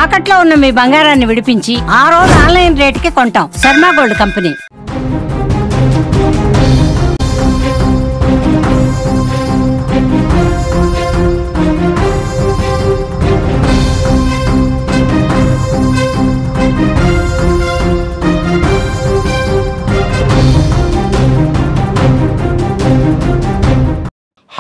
తాకట్లో ఉన్న మీ బంగారాన్ని విడిపించి ఆ రోజు ఆన్లైన్ రేటుకి కొంటాం. Sharma gold company.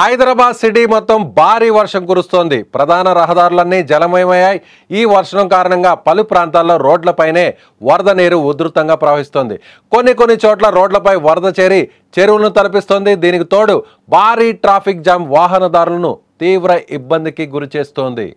Hyderabad city మొత్తం భారీ వర్షం కురుస్తోంది. ప్రధాన రహదారులన్నీ జలమయమయ్యాయి. ఈ వర్షం కారణంగా పలు ప్రాంతాల్లో రోడ్లపైనే వరద నీరు ఉధృతంగా ప్రవహిస్తోంది. కొన్ని చోట్ల రోడ్లపై వరద చేరి చెరువులను తలపిస్తోంది. దీనికి తోడు భారీ ట్రాఫిక్ జామ్ వాహనదారులను తీవ్ర ఇబ్బందికి గురిచేస్తోంది.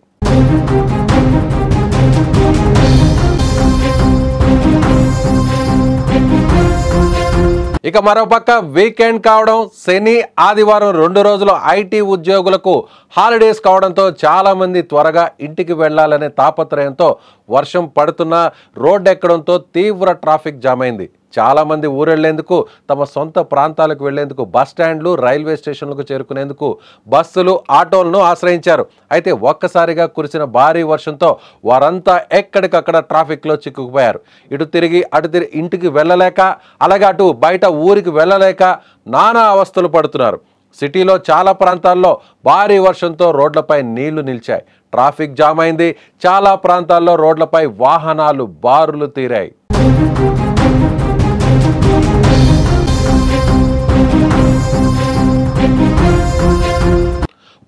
ఇక మరోపక్క వీకెండ్ కావడం, శని ఆదివారం 2 రోజులు ఐటీ ఉద్యోగులకు హాలిడేస్ కావడంతో చాలా మంది త్వరగా ఇంటికి వెళ్లాలనే తాపత్రయంతో వర్షం పడుతున్న రోడ్డు ఎక్కడంతో తీవ్ర ట్రాఫిక్ జామ్ అయింది. చాలా మంది ఊరెళ్లేందుకు, తమ సొంత ప్రాంతాలకు వెళ్లేందుకు బస్ స్టాండ్లు, రైల్వే స్టేషన్లకు చేరుకునేందుకు బస్సులు, ఆటోలను ఆశ్రయించారు. అయితే ఒక్కసారిగా కురిసిన భారీ వర్షంతో వారంతా ఎక్కడికక్కడ ట్రాఫిక్లో చిక్కుకుపోయారు. ఇటు తిరిగి అటు తిరిగి ఇంటికి వెళ్ళలేక, అలాగే అటు బయట ఊరికి వెళ్ళలేక నానా అవస్థలు పడుతున్నారు. సిటీలో చాలా ప్రాంతాల్లో భారీ వర్షంతో రోడ్లపై నీళ్లు నిలిచాయి. ట్రాఫిక్ జామ్ అయింది. చాలా ప్రాంతాల్లో రోడ్లపై వాహనాలు బారులు తీరాయి.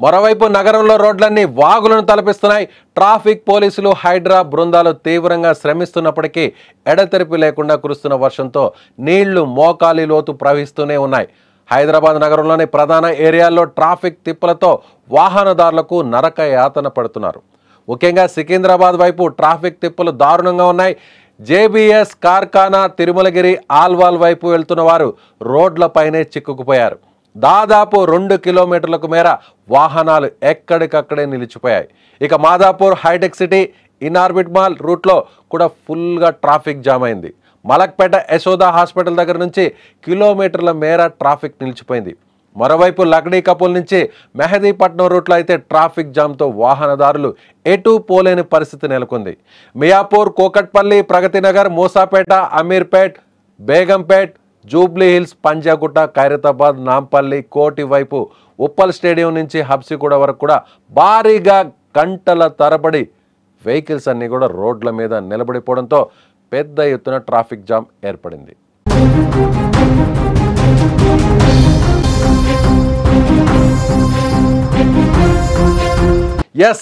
మరోవైపు నగరంలో రోడ్లన్నీ వాగులను తలపిస్తున్నాయి. ట్రాఫిక్ పోలీసులు, హైడ్రా బృందాలు తీవ్రంగా శ్రమిస్తున్నప్పటికీ ఎడతెరిపి లేకుండా కురుస్తున్న వర్షంతో నీళ్లు మోకాలి లోతు ప్రవహిస్తూనే ఉన్నాయి. హైదరాబాద్ నగరంలోని ప్రధాన ఏరియాల్లో ట్రాఫిక్ తిప్పలతో వాహనదారులకు నరక యాతన పడుతున్నారు. ముఖ్యంగా సికింద్రాబాద్ వైపు ట్రాఫిక్ తిప్పలు దారుణంగా ఉన్నాయి. జేబీఎస్, కార్ఖానా, తిరుమలగిరి, ఆల్వాల్ వైపు వెళ్తున్న వారు రోడ్లపైనే చిక్కుకుపోయారు. దాదాపు 2 కిలోమీటర్లకు మేర వాహనాలు ఎక్కడికక్కడే నిలిచిపోయాయి. ఇక Madhapur, Hitech City, Inorbit mall రూట్లో కూడా ఫుల్గా ట్రాఫిక్ జామ్ అయింది. మలక్పేట యశోద హాస్పిటల్ దగ్గర నుంచి కిలోమీటర్ల మేర ట్రాఫిక్ నిలిచిపోయింది. మరోవైపు లక్డీ కపుల్ నుంచి మెహదీపట్నం రూట్లో అయితే ట్రాఫిక్ జామ్తో వాహనదారులు ఎటు పోలేని పరిస్థితి నెలకొంది. మియాపూర్, కోకట్పల్లి, ప్రగతినగర్, మూసాపేట, అమీర్పేట్, బేగంపేట్, జూబ్లీ హిల్స్, పంజాగుట్ట, ఖైరతాబాద్, నాంపల్లి, కోటి వైపు, ఉప్పల్ స్టేడియం నుంచి హబ్సిగూడ వరకు కూడా భారీగా గంటల తరబడి వెహికల్స్ అన్నీ కూడా రోడ్ల మీద నిలబడిపోవడంతో పెద్ద ఎత్తున ట్రాఫిక్ జామ్ ఏర్పడింది.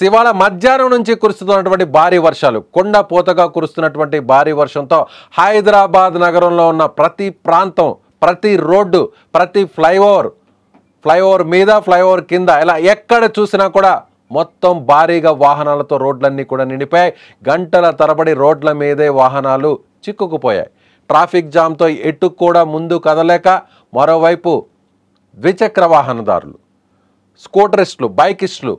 ఇవాళ మధ్యాహ్నం నుంచి కురుస్తున్నటువంటి భారీ వర్షాలు, కొండ పోతగా కురుస్తున్నటువంటి భారీ వర్షంతో హైదరాబాద్ నగరంలో ఉన్న ప్రతి ప్రాంతం, ప్రతి రోడ్డు, ప్రతి ఫ్లైఓవర్ మీద, ఫ్లైఓవర్ కింద, ఇలా ఎక్కడ చూసినా కూడా మొత్తం భారీగా వాహనాలతో రోడ్లన్నీ కూడా నిండిపోయాయి. గంటల తరబడి రోడ్ల మీదే వాహనాలు చిక్కుకుపోయాయి. ట్రాఫిక్ జామ్తో ఎటు కూడా ముందు కదలేక, మరోవైపు ద్విచక్ర వాహనదారులు, స్కూటరిస్టులు, బైకిస్టులు,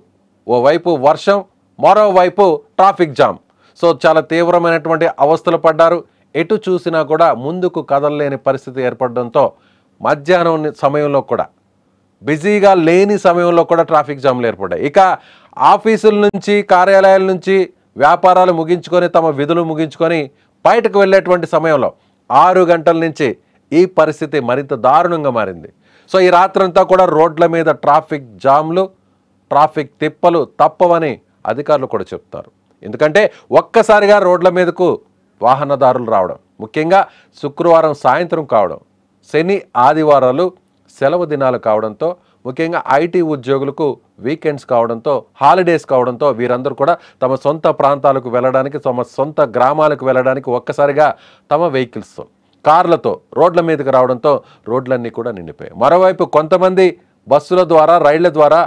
ఓవైపు వర్షం, మరోవైపు ట్రాఫిక్ జామ్. సో చాలా తీవ్రమైనటువంటి అవస్థలు పడ్డారు. ఎటు చూసినా కూడా ముందుకు కదలలేని పరిస్థితి ఏర్పడడంతో మధ్యాహ్నం సమయంలో కూడా, బిజీగా లేని సమయంలో కూడా ట్రాఫిక్ జామ్లు ఏర్పడ్డాయి. ఇక ఆఫీసుల నుంచి, కార్యాలయాల నుంచి వ్యాపారాలు ముగించుకొని, తమ విధులు ముగించుకొని బయటకు వెళ్ళేటువంటి సమయంలో 6 గంటల నుంచి ఈ పరిస్థితి మరింత దారుణంగా మారింది. సో ఈ రాత్రంతా కూడా రోడ్ల మీద ట్రాఫిక్ జామ్లు, ట్రాఫిక్ తిప్పలు తప్పవని అధికారులు కూడా చెప్తారు. ఎందుకంటే ఒక్కసారిగా రోడ్ల మీదకు వాహనదారులు రావడం, ముఖ్యంగా శుక్రవారం సాయంత్రం కావడం, శని ఆదివారాలు సెలవు దినాలు కావడంతో, ముఖ్యంగా ఐటీ ఉద్యోగులకు వీకెండ్స్ కావడంతో, హాలిడేస్ కావడంతో వీరందరూ కూడా తమ సొంత ప్రాంతాలకు వెళ్ళడానికి, తమ సొంత గ్రామాలకు వెళ్ళడానికి ఒక్కసారిగా తమ వెహికల్స్తో, కార్లతో రోడ్ల మీదకి రావడంతో రోడ్లన్నీ కూడా నిండిపోయాయి. మరోవైపు కొంతమంది బస్సుల ద్వారా, రైళ్ల ద్వారా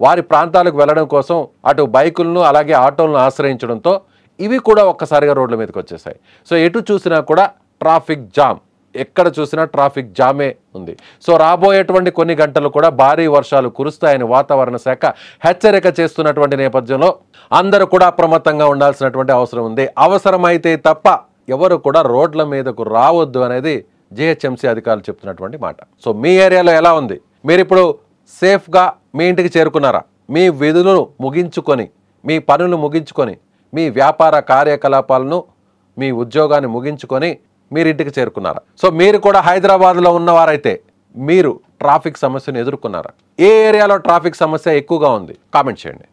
వారి ప్రాంతాలకు వెళ్ళడం కోసం అటు బైకులను, అలాగే ఆటోలను ఆశ్రయించడంతో ఇవి కూడా ఒక్కసారిగా రోడ్ల మీదకి వచ్చేసాయి. సో ఎటు చూసినా కూడా ట్రాఫిక్ జామ్, ఎక్కడ చూసినా ట్రాఫిక్ జామే ఉంది. సో రాబోయేటువంటి కొన్ని గంటలు కూడా భారీ వర్షాలు కురుస్తాయని వాతావరణ శాఖ హెచ్చరిక చేస్తున్నటువంటి నేపథ్యంలో అందరూ కూడా అప్రమత్తంగా ఉండాల్సినటువంటి అవసరం ఉంది. అవసరమైతే తప్ప ఎవరు కూడా రోడ్ల మీదకు రావద్దు అనేది జిహెచ్ఎంసీ అధికారులు చెప్తున్నటువంటి మాట. సో మీ ఏరియాలో ఎలా ఉంది? మీరు ఇప్పుడు సేఫ్గా మీ ఇంటికి చేరుకున్నారా? మీ విధులను ముగించుకొని, మీ పనులు ముగించుకొని మీ వ్యాపార కార్యకలాపాలను, మీ ఉద్యోగాన్ని ముగించుకొని మీరింటికి చేరుకున్నారా? సో మీరు కూడా హైదరాబాద్లో ఉన్నవారైతే మీరు ట్రాఫిక్ సమస్యను ఎదుర్కొన్నారా? ఏ ఏరియాలో ట్రాఫిక్ సమస్య ఎక్కువగా ఉంది? కామెంట్ చేయండి.